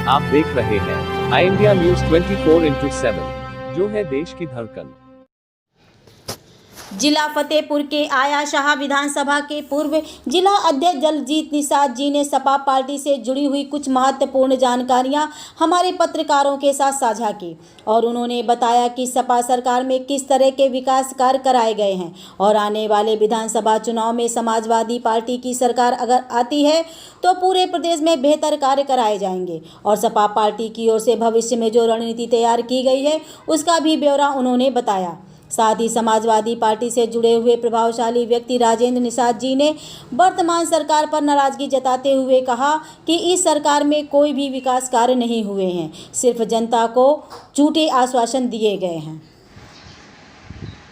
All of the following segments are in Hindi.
आप देख रहे हैं आई इंडिया न्यूज 24/7, जो है देश की धड़कन। जिला फतेहपुर के आया शाह विधानसभा के पूर्व जिला अध्यक्ष दलजीत निषाद जी ने सपा पार्टी से जुड़ी हुई कुछ महत्वपूर्ण जानकारियां हमारे पत्रकारों के साथ साझा की और उन्होंने बताया कि सपा सरकार में किस तरह के विकास कार्य कराए गए हैं और आने वाले विधानसभा चुनाव में समाजवादी पार्टी की सरकार अगर आती है तो पूरे प्रदेश में बेहतर कार्य कराए जाएंगे और सपा पार्टी की ओर से भविष्य में जो रणनीति तैयार की गई है उसका भी ब्यौरा उन्होंने बताया। साथ ही समाजवादी पार्टी से जुड़े हुए प्रभावशाली व्यक्ति राजेंद्र निषाद जी ने वर्तमान सरकार पर नाराजगी जताते हुए कहा कि इस सरकार में कोई भी विकास कार्य नहीं हुए हैं, सिर्फ जनता को झूठे आश्वासन दिए गए हैं।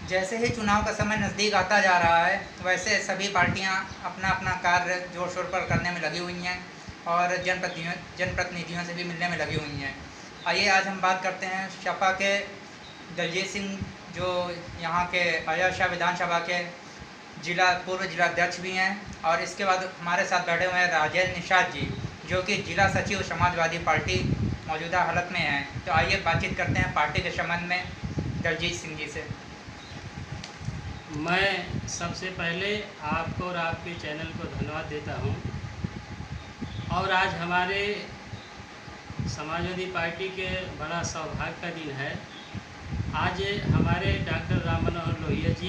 जैसे ही चुनाव का समय नज़दीक आता जा रहा है वैसे सभी पार्टियां अपना अपना कार्य जोर शोर पर करने में लगी हुई हैं और जनप्रतिनिधियों से भी मिलने में लगी हुई हैं। आइए आज हम बात करते हैं सपा के दलजीत सिंह, जो यहाँ के आया शाह विधानसभा के पूर्व जिलाध्यक्ष भी हैं, और इसके बाद हमारे साथ बैठे हुए हैं राजेंद्र निषाद जी, जो कि जिला सचिव समाजवादी पार्टी मौजूदा हालत में हैं। तो आइए बातचीत करते हैं पार्टी के संबंध में दलजीत सिंह जी से। मैं सबसे पहले आपको और आपके चैनल को धन्यवाद देता हूं। और आज हमारे समाजवादी पार्टी के बड़ा सौभाग्य का दिन है। आज हमारे डॉक्टर राम मनोहर लोहिया जी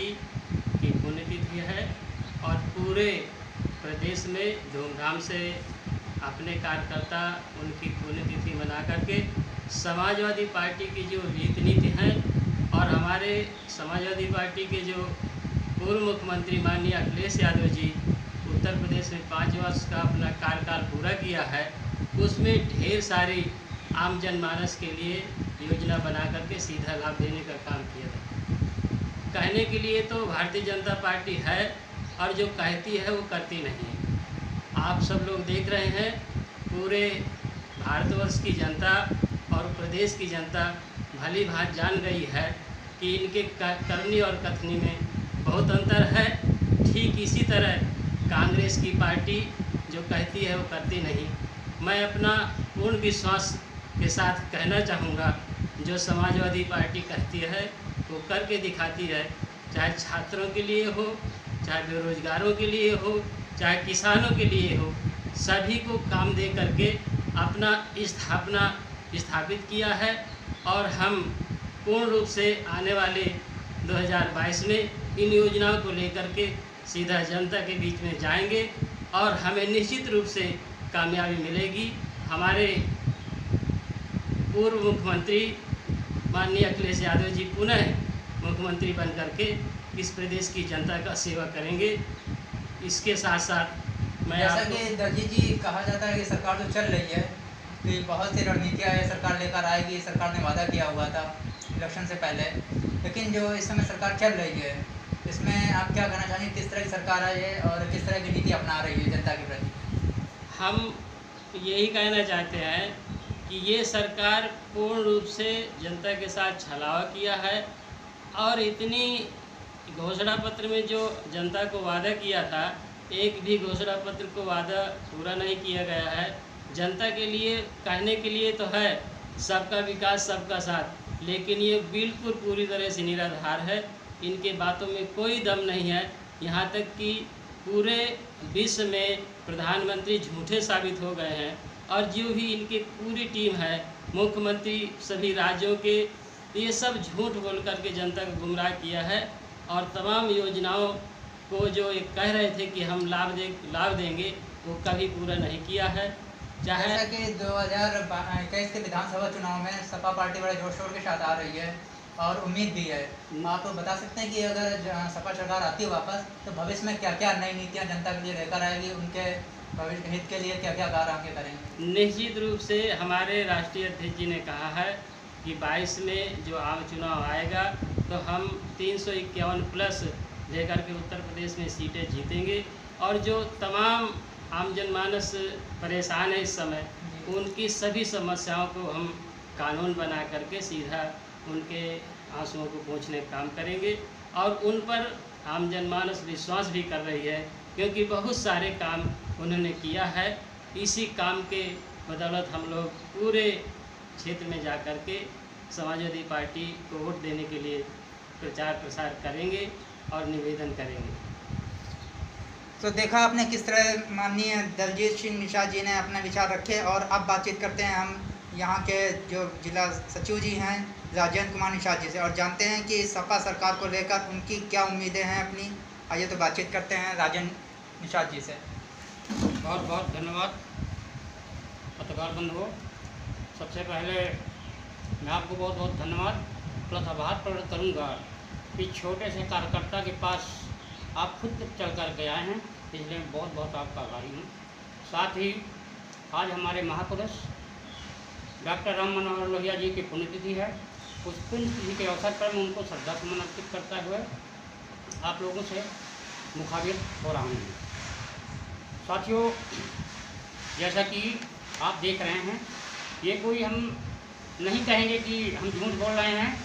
की पुण्यतिथि है और पूरे प्रदेश में धूमधाम से अपने कार्यकर्ता उनकी पुण्यतिथि मना करके समाजवादी पार्टी की जो रीति नीति हैं और हमारे समाजवादी पार्टी के जो पूर्व मुख्यमंत्री माननीय अखिलेश यादव जी उत्तर प्रदेश में 5 वर्ष का अपना कार्यकाल पूरा किया है, उसमें ढेर सारी आम जनमानस के लिए योजना बना करके सीधा लाभ देने का काम किया था। कहने के लिए तो भारतीय जनता पार्टी है और जो कहती है वो करती नहीं है। आप सब लोग देख रहे हैं, पूरे भारतवर्ष की जनता और प्रदेश की जनता भली भांति जान गई है कि इनके करनी और कथनी में बहुत अंतर है। ठीक इसी तरह कांग्रेस की पार्टी जो कहती है वो करती नहीं। मैं अपना पूर्ण विश्वास के साथ कहना चाहूँगा, जो समाजवादी पार्टी कहती है वो करके दिखाती है, चाहे छात्रों के लिए हो, चाहे बेरोजगारों के लिए हो, चाहे किसानों के लिए हो, सभी को काम दे करके अपना स्थापना स्थापित किया है। और हम पूर्ण रूप से आने वाले 2022 में इन योजनाओं को लेकर के सीधा जनता के बीच में जाएंगे और हमें निश्चित रूप से कामयाबी मिलेगी। हमारे पूर्व मुख्यमंत्री माननीय अखिलेश यादव जी पुनः मुख्यमंत्री बन करके इस प्रदेश की जनता का सेवा करेंगे। इसके साथ साथ मैं जैसा कि दलजीत जी कहा जाता है कि सरकार जो चल रही है कि बहुत सी रणनीतियाँ ये सरकार लेकर आएगी, सरकार ने वादा किया हुआ था इलेक्शन से पहले, लेकिन जो इस समय सरकार चल रही है इसमें आप क्या कहना चाहेंगे, किस तरह की सरकार है ये और किस तरह की नीति अपना रही है जनता के प्रति? हम यही कहना चाहते हैं कि ये सरकार पूर्ण रूप से जनता के साथ छलावा किया है और इतनी घोषणा पत्र में जो जनता को वादा किया था, एक भी घोषणा पत्र को वादा पूरा नहीं किया गया है। जनता के लिए कहने के लिए तो है सबका विकास सबका साथ, लेकिन ये बिल्कुल पूरी तरह से निराधार है। इनके बातों में कोई दम नहीं है। यहाँ तक कि पूरे विश्व में प्रधानमंत्री झूठे साबित हो गए हैं और जो भी इनकी पूरी टीम है, मुख्यमंत्री सभी राज्यों के, ये सब झूठ बोल करके जनता को गुमराह किया है और तमाम योजनाओं को जो एक कह रहे थे कि हम लाभ देंगे वो कभी पूरा नहीं किया है। जैसा कि 2021 के विधानसभा चुनाव में सपा पार्टी बड़े जोर शोर के साथ आ रही है और उम्मीद भी है, आप बता सकते हैं कि अगर सपा सरकार आती है वापस तो भविष्य में क्या क्या नई नीतियाँ जनता के लिए लेकर आएगी, उनके भविष्य हित के लिए क्या क्या कार्य आगे करेंगे? निश्चित रूप से हमारे राष्ट्रीय अध्यक्ष जी ने कहा है कि 22 में जो आम चुनाव आएगा तो हम 351 प्लस लेकर के उत्तर प्रदेश में सीटें जीतेंगे और जो तमाम आम जनमानस परेशान है इस समय, उनकी सभी समस्याओं को हम कानून बना करके सीधा उनके आंसुओं को पोंछने का काम करेंगे और उन पर आम जनमानस विश्वास भी कर रही है, क्योंकि बहुत सारे काम उन्होंने किया है। इसी काम के बदौलत हम लोग पूरे क्षेत्र में जा कर के समाजवादी पार्टी को वोट देने के लिए प्रचार प्रसार करेंगे और निवेदन करेंगे। तो देखा आपने किस तरह माननीय दलजीत सिंह निषाद जी ने अपने विचार रखे। और अब बातचीत करते हैं हम यहाँ के जो जिला सचिव जी हैं राजेंद्र कुमार निषाद जी से, और जानते हैं कि सपा सरकार को लेकर उनकी क्या उम्मीदें हैं अपनी। आइए तो बातचीत करते हैं राजेंद्र निषाद जी से। बहुत बहुत धन्यवाद पत्रकार बंधुओं। सबसे पहले मैं आपको बहुत बहुत धन्यवाद प्लस आभार प्रकट करूँगा कि छोटे से कार्यकर्ता के पास आप खुद चल कर के आए हैं, इसलिए मैं बहुत बहुत आपका आभारी हूँ। साथ ही आज हमारे महापुरुष डॉक्टर राम मनोहर लोहिया जी की पुण्यतिथि है। उस पुण्यतिथि के अवसर पर मैं उनको श्रद्धासुमन अर्पित करते हुए आप लोगों से मुखाबिर हो रहा हूँ। साथियों, जैसा कि आप देख रहे हैं, ये कोई हम नहीं कहेंगे कि हम झूठ बोल रहे हैं।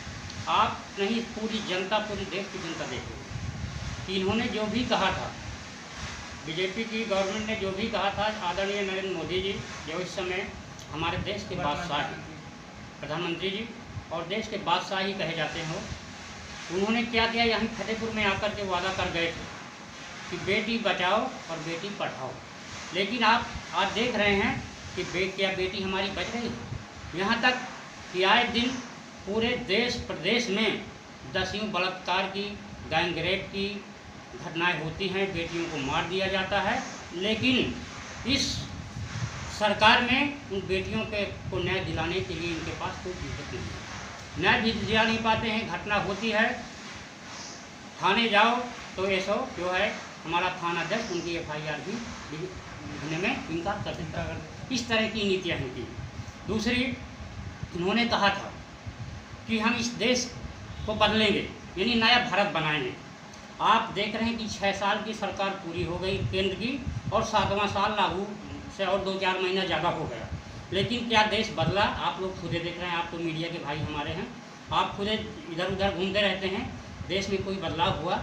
आप नहीं, पूरी जनता, पूरी देश की जनता देखें कि इन्होंने जो भी कहा था, बीजेपी की गवर्नमेंट ने जो भी कहा था, आदरणीय नरेंद्र मोदी जी जो इस समय हमारे देश के बादशाह प्रधानमंत्री जी और देश के बादशाह ही कहे जाते हो, उन्होंने क्या किया, यहाँ फतेहपुर में आकर के वादा कर गए थे कि बेटी बचाओ और बेटी पढ़ाओ। लेकिन आप आज देख रहे हैं कि क्या बेटी हमारी बच रही है। यहाँ तक कि आए दिन पूरे देश प्रदेश में दसियों बलात्कार की, गैंग रेप की घटनाएं होती हैं, बेटियों को मार दिया जाता है। लेकिन इस सरकार में उन बेटियों को न्याय दिलाने के लिए इनके पास कोई दिक्कत नहीं है, न्याय भी दिला नहीं पाते हैं। घटना होती है, थाने जाओ तो ऐसा जो है हमारा थानाध्यक्ष उनकी FIR भी होने में इनकार कर देता है। इस तरह की नीतियाँ हैं की। दूसरी, उन्होंने कहा था कि हम इस देश को बदलेंगे, यानी नया भारत बनाएंगे। आप देख रहे हैं कि 6 साल की सरकार पूरी हो गई केंद्र की, और 7वां साल लागू से और 2-4 महीना ज़्यादा हो गया। लेकिन क्या देश बदला? आप लोग खुदे देख रहे हैं, आप तो मीडिया के भाई हमारे हैं, आप खुदे इधर उधर घूमते रहते हैं। देश में कोई बदलाव हुआ?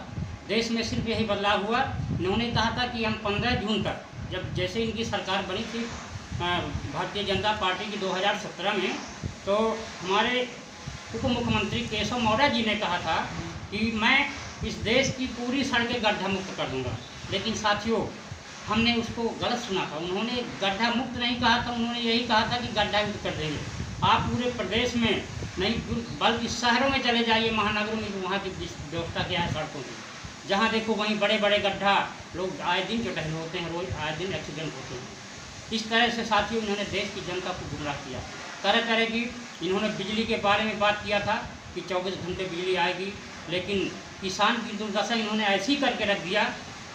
देश में सिर्फ यही बदलाव हुआ, इन्होंने कहा था कि हम 15 जून तक, जब जैसे इनकी सरकार बनी थी भारतीय जनता पार्टी की 2017 में, तो हमारे उप मुख्यमंत्री केशव मौर्य जी ने कहा था कि मैं इस देश की पूरी सड़कें गड्ढा मुक्त कर दूंगा। लेकिन साथियों, हमने उसको गलत सुना था। उन्होंने गड्ढा मुक्त नहीं कहा था, उन्होंने यही कहा था कि गड्ढा मुक्त कर देंगे। आप पूरे प्रदेश में नहीं, बल्कि शहरों में चले जाइए, महानगरों में, वहाँ की व्यवस्था क्या है सड़कों की, जहाँ देखो वहीं बड़े बड़े गड्ढा, लोग आए दिन जो टहल होते हैं, रोज आए दिन एक्सीडेंट होते हैं। इस तरह से साथियों इन्होंने देश की जनता को गुमराह किया। तरह तरह की इन्होंने बिजली के बारे में बात किया था कि 24 घंटे बिजली आएगी, लेकिन किसान की दुर्दशा इन्होंने ऐसी करके रख दिया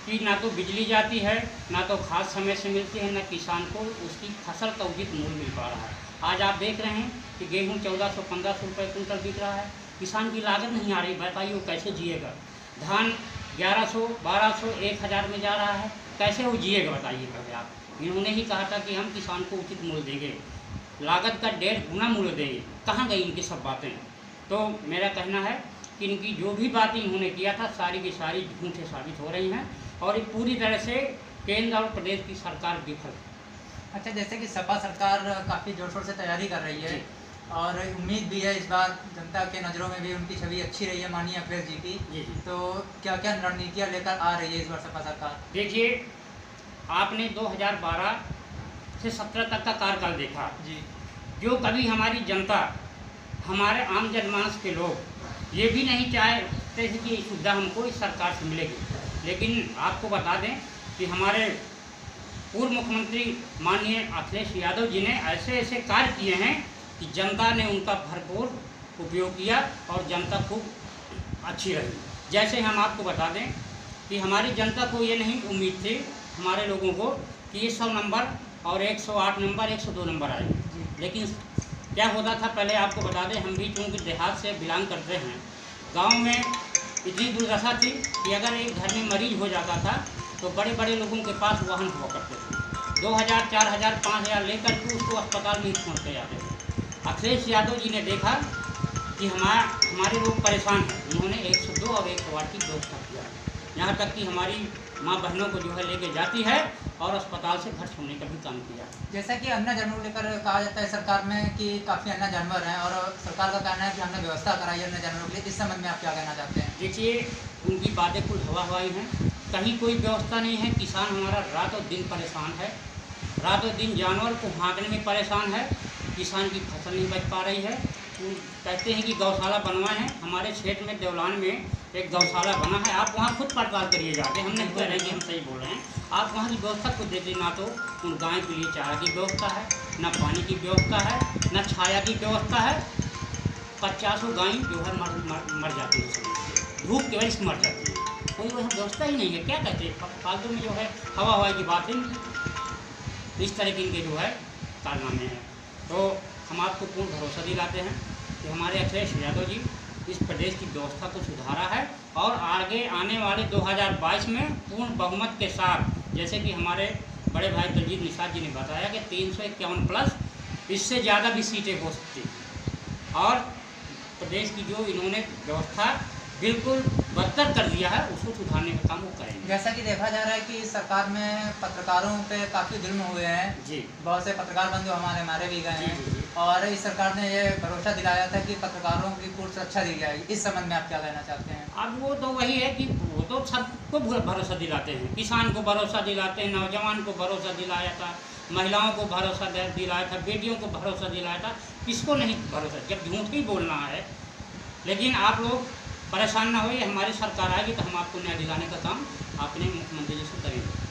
कि ना तो बिजली जाती है, ना तो खाद समय से मिलती है, ना किसान को उसकी फसल का उचित मूल्य मिल पा रहा है। आज आप देख रहे हैं कि गेहूँ 1400-1500 रुपये कुंटल बिक रहा है, किसान की लागत नहीं आ रही, बताइए वो कैसे जिएगा। धान 1100, 1200, 1000 में जा रहा है, कैसे वो जिएगा बताइए पहले आप। इन्होंने ही कहा था कि हम किसान को उचित मूल्य देंगे, लागत का 1.5 गुना मूल्य देंगे। कहाँ गई इनकी सब बातें? तो मेरा कहना है कि इनकी जो भी बातें इन्होंने किया था, सारी की सारी झूठे साबित हो रही हैं, और ये पूरी तरह से केंद्र और प्रदेश की सरकार विफल। अच्छा, जैसे कि सपा सरकार काफ़ी जोर शोर से तैयारी कर रही है, और उम्मीद भी है इस बार जनता के नज़रों में भी उनकी छवि अच्छी रही है माननीय अखिलेश जी की। तो क्या क्या रणनीतियाँ लेकर आ रही है इस बार सपा सरकार? देखिए, आपने 2012 से 17 तक का कार्यकाल देखा जी। जो कभी हमारी जनता, हमारे आम जनमानस के लोग ये भी नहीं चाहते थे कि सुविधा हमको इस सरकार से मिलेगी। लेकिन आपको बता दें कि हमारे पूर्व मुख्यमंत्री माननीय अखिलेश यादव जी ने ऐसे ऐसे कार्य किए हैं कि जनता ने उनका भरपूर उपयोग किया और जनता खूब अच्छी रही। जैसे हम आपको बता दें कि हमारी जनता को ये नहीं उम्मीद थी, हमारे लोगों को, कि 100 नंबर और 108 नंबर, 102 नंबर आए। लेकिन क्या होता था, पहले आपको बता दें, हम भी चूँकि देहात से बिलोंग करते हैं, गांव में इतनी दुर्दशा थी कि अगर एक घर में मरीज हो जाता था तो बड़े बड़े लोगों के पास वाहन हुआ करते थे, 2000, 4000, 5000 लेकर के उसको अस्पताल में ही पहुँचते जाते थे। अखिलेश यादव जी ने देखा कि हमारे लोग परेशान हैं, उन्होंने 102 और 108 की व्यवस्था किया। यहाँ तक कि हमारी माँ बहनों को जो है लेके जाती है और अस्पताल से घर छोड़ने का भी काम किया। जैसा कि अन्य जानवरों को लेकर कहा जाता है सरकार में कि काफ़ी अन्य जानवर हैं और सरकार का कहना है कि हमने व्यवस्था कराई है अन्य जानवरों के लिए, इस संबंध में आप क्या कहना चाहते हैं? देखिए, उनकी बातें कुल हवा हवाई हैं, कहीं कोई व्यवस्था नहीं है। किसान हमारा रातों दिन परेशान है, रातों दिन जानवर को हाँकने में परेशान है, किसान की फसल नहीं बच पा रही है। वो कहते हैं कि गौशाला बनवाए हैं, हमारे क्षेत्र में देवलान में एक गौशाला बना है, आप वहाँ खुद पड़ताल करिए जाके, हम नहीं कह रहे हैं कि हम सही बोल रहे हैं। आप वहाँ की व्यवस्था खुद देखिए, ना तो उन गाय के लिए चारा की व्यवस्था है, ना पानी की व्यवस्था है, ना छाया की व्यवस्था है। 50 गाय जो है मर जाती है, धूप की वजह से मर जाती है, कोई वह व्यवस्था ही नहीं है। क्या कहते हैं, फालतू में जो है हवा हवाई की बातें, इस तरह के इनके जो है कारनामे हैं। तो हम आपको पूर्ण भरोसा दिलाते हैं कि हमारे अखिलेश यादव जी इस प्रदेश की व्यवस्था को सुधारा है और आगे आने वाले 2022 में पूर्ण बहुमत के साथ, जैसे कि हमारे बड़े भाई दलजीत निषाद जी ने बताया कि 351 प्लस, इससे ज़्यादा भी सीटें हो सकती और प्रदेश की जो इन्होंने व्यवस्था बिल्कुल बदतर कर दिया है उसको सुधारने का काम वो करेंगे। जैसा कि देखा जा रहा है कि सरकार में पत्रकारों पे काफ़ी जुल्म हुए हैं जी, बहुत से पत्रकार बंधु हमारे मारे भी गए हैं जी। और इस सरकार ने ये भरोसा दिलाया था कि पत्रकारों की पूर्ण सुरक्षा दी जाएगी, इस संबंध में आप क्या कहना चाहते हैं? अब वो तो वही है कि वो तो सबको भरोसा दिलाते हैं, किसान को भरोसा दिलाते हैं, नौजवान को भरोसा दिलाया था, महिलाओं को भरोसा दिलाया था, बेटियों को भरोसा दिलाया था, किसको नहीं भरोसा, जब झूठ ही बोलना है। लेकिन आप लोग परेशान ना होइए, हमारी सरकार आएगी तो हम आपको न्याय दिलाने का काम अपने मुख्यमंत्री जी से करेंगे।